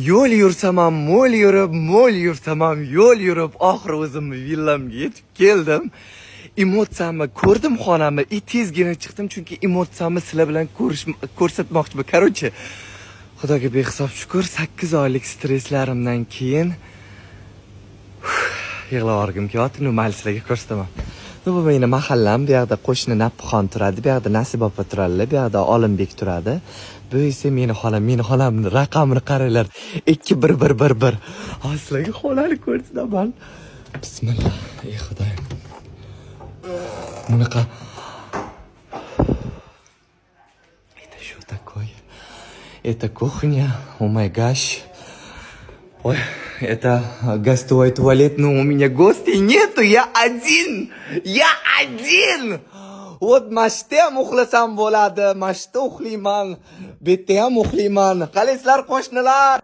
yo'l yursam ham mo'l yurib, mo'l yursam ham yo'l yurib, oxiri o'zimni villamga yetib keldim. Emotsiyamni ko'rdim xonamni, tezgina chiqdim chunki emotsiyamni sizlar bilan ko'rsatmoqchiman. Короче, Xudoga behisob shukr, 8 oylik stresslarimdan keyin yig'lab o'rgim kelyapti. Mayli sizlarga ko'rsataman. Bu meni mahallam, bu yoqda qo'shni Napxon turadi, bu yoqda Nasib opa turadilar, bu yoqda Olimbek turadi. Bu esa meni xolamni raqamini qaranglar. 21111. Sizlarga xolani ko'rsataman. Bismillah. Ey Xudoyim. Bunaqa. Что такое? Это кухня. О май гаш. Ой, это гостевой туалет, но у меня гостей нету, я один! Вот mashta ham uxlasam bo'ladi, mashta uxlayman, betda ham uxlayman. Qalaysizlar qo'shnilar?